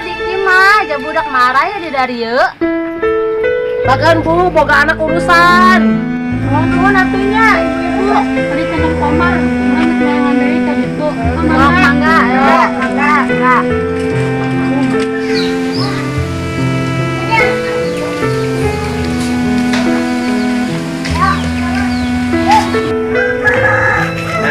Diki mah aja budak marah ya di dari yuk. Bahkan Bu, boga anak urusan. Nuhun atunya ibu-ibu. Tadi cenah komar, urang geus ngeungan deui ka ditu. Mangga ya, mangga.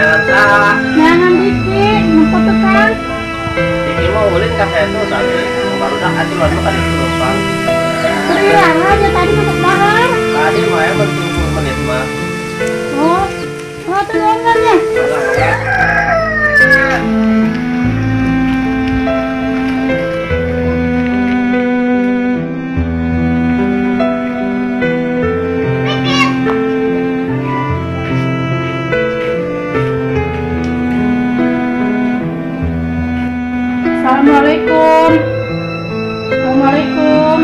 Elsa, Jangan dikit, ngumpet tuh kan. Diki mau ulin ka itu tadi. Baru dah atuh lalu kan itu numpang. Berilang aja tadi masuk dahar. Tadi mah ya baru 20 menit mah. Oh, tuh enggaknya. Assalamualaikum. Assalamualaikum.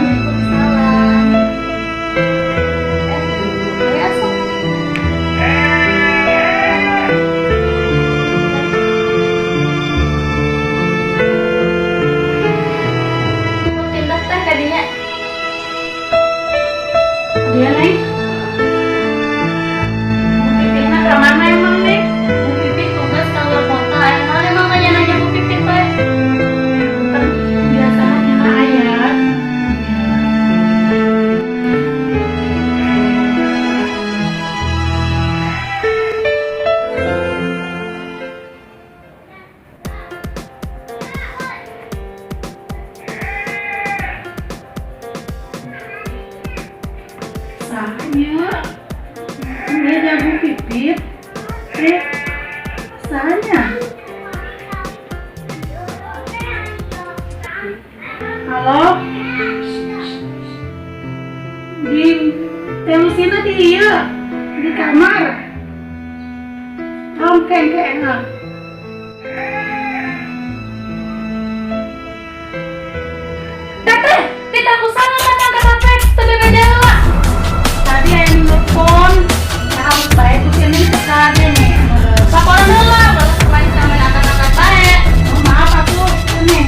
Pindah teh kadinya. Dia nih. Bu Pipitna ke mana emang nih? Bu Pipit tugas keluar kota. Emang emang nanya Bu Pipit teh. Kan biasanya ayat. Sahnya dia jago pipit. Sahnya. Halo. Di telusina di iya di kamar. Rongkeng keenak. Teteh, tidak usah ngomong ke HP, tadi ngejala. Tadi ayah nelfon. Harus baik tuh ini sekali nih. Sakola heula, baru selain sama anak-anak bae. Oh, maaf aku ini.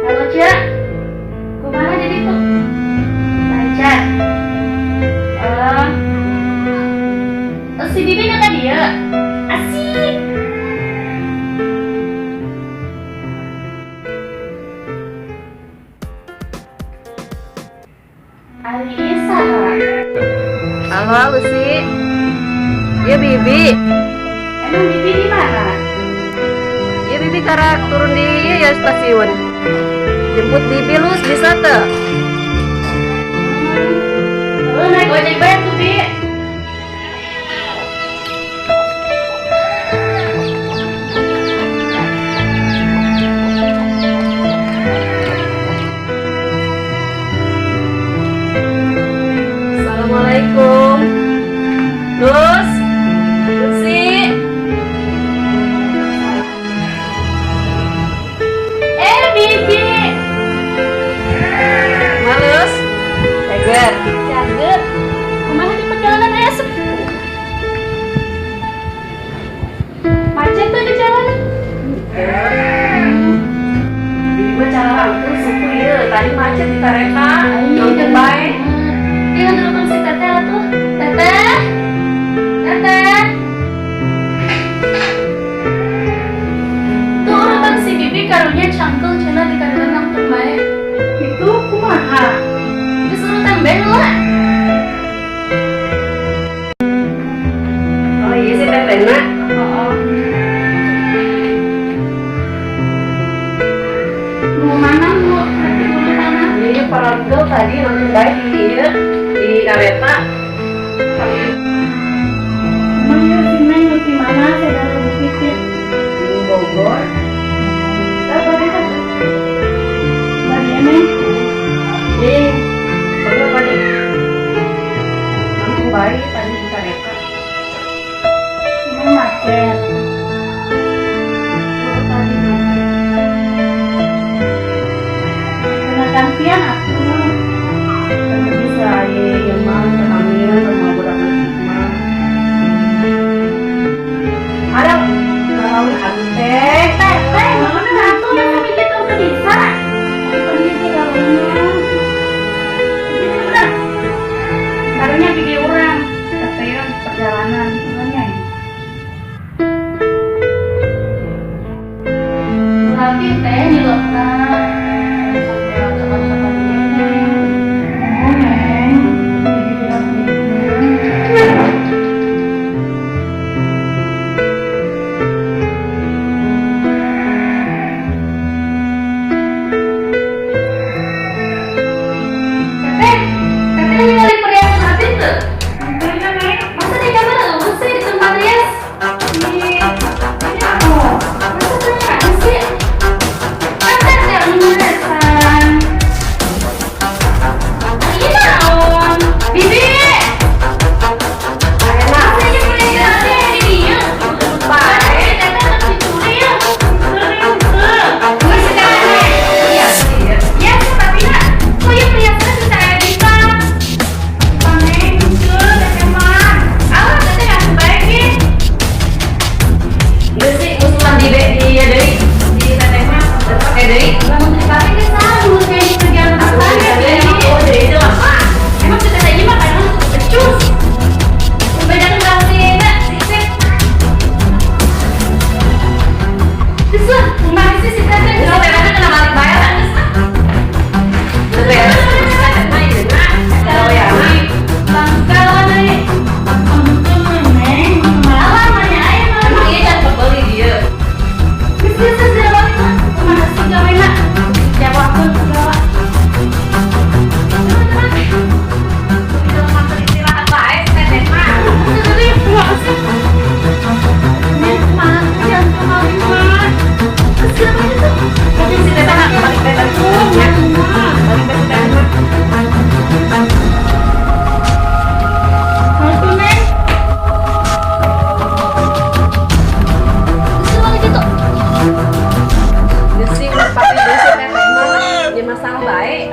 Halo, Cak. Kumaha jadi tuh? Lancar. Si Bibi nggak dia? Asik. Alisa. Halo, Usi. Ya Bibi. Emang Bibi di mana? Ya Bibi karak turun di ya stasiun. Jemput Bibi lus bisa teu? Naik ojek bae tuh, Bi. Assalamualaikum. Lus, Usi. Bibi. Malus. Eger. Cager. Kumaha di perjalanan esok? Macet tuh di jalanan. Bibi mah cara langsung suku ieu. Tadi macet di kereta. Nonton bae. Dia nelfon si Teteh tuh. Teteh. Teteh. Tuh urutan si Bibi karunya cangkel cenah di karunya nangtung bae. Itu kumaha? Disuruh tembeng lah. Oh iya sih tetehna. Mau mana Bu? Nanti dulu mana? Iya paragel tadi nonton bae di ieu di kereta. Emang ya si Neng di mana saudara Bu Pipit? Di Bogor. Tadi Neng. Ih, bener tadi. Nonton bae tadi di kereta. Emang macet. Oh, tadi macet. Kena gantian aku. Kan bisa yang mah ketamil sama budak mah. Ada kalau Teh, mana atuh yang kami gitu ke bisa? Pergi ke dalamnya. Ini bener. Barunya video orang. Ketean perjalanan namanya. Berarti teh nyelotna sampai apa-apa dia. Oh, Neng. Jadi bilang gitu. Teteh nyari perhiasan hati tuh. Bener, Neng. Masa di kamar nggak usah di tempat rias? Ini aku. Masa teh nggak sih? Kan teteh yang meresan. Iya naon, bibi. Masa aja perhiasan hati di dia. Teteh teteh dicuri ya. Nggak sekarang. Iya sih. Ya tapi nak, kok ya perhiasan bisa ada di tas? Neng, muncul, Teteh mah. Alah, teteh nggak sebaiknya. Iya sih, usulan di dia dari di teteh mah tetap dari. Bangun dipakai ke sahur kayak di kerjaan Aku rumah bisa tangga, dari Bi. aku dari itu lama. Emang kita aja mah kadang suka becus. Beda dengan si Mbak, sisik. Terus lah, rumah si teteh. Terus teteh kena balik bayar. Teteh teteh mah ini mah kalau ya mah. Bangga lah, nih. Untung, Neng. Alah, mana aja mah. Emang iya jangan kebeli dia. Terus jalan mah. Kemana sih gawe nak? Jawab pun segala. Bisa masuk istirahat baik teteh mah. Jadi, enggak sih. Ini kemana sih jangan kemana mah? Kesel banget tuh. Tapi si teteh mah balik bayar balik ya. Balik bayar si teteh mah. Satu, Neng. Kesel banget gitu. Gesi pakai gesi teteh mah. Ya masalah baik.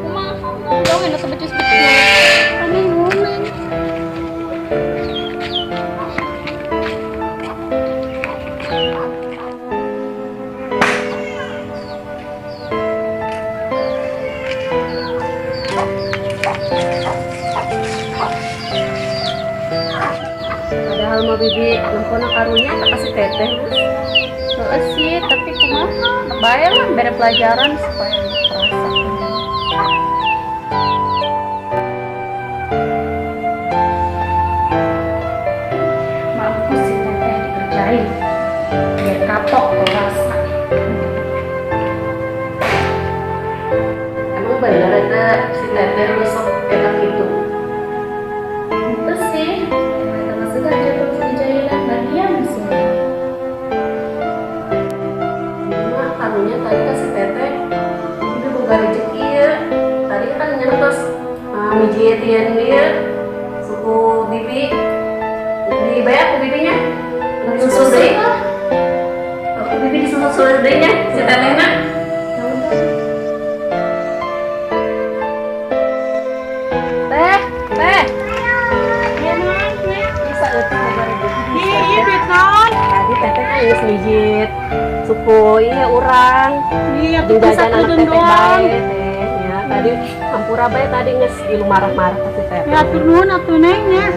Kumaha kamu dong enak sebecus-becus. Kami ngomong. Padahal mau bibi nempona karunya tak kasih teteh Lus. Heeh sih, tapi kumaha? Bayar lah bere pelajaran supaya terasa. Bagus sih teteh dikerjain. Biar kapok terasa. Emang bener itu si teteh Lus sok enak gitu. Itu sih. Mereka masih aja terus dijahilin bagian sih. Cuma karunya tadi kasih teteh. Bibi boga rezeki ya. Tadi kan nyentos mijitin dia suku bibi. Dibayar ke bibinya. Susu deh. Aku bibi disusul dehnya si tetehnya. Teh. Iya, Neng. Bisa eueuh boga rezeki. Iya, Beton. Tadi teteh kan geus mijit suku iya urang. Iya, Di bisa jajan anak kudun teteh doang. bae teh. Ya, tadi hampura bae tadi geus ilu marah-marah ka si teteh. Ya, turun atuh, Neng, ya.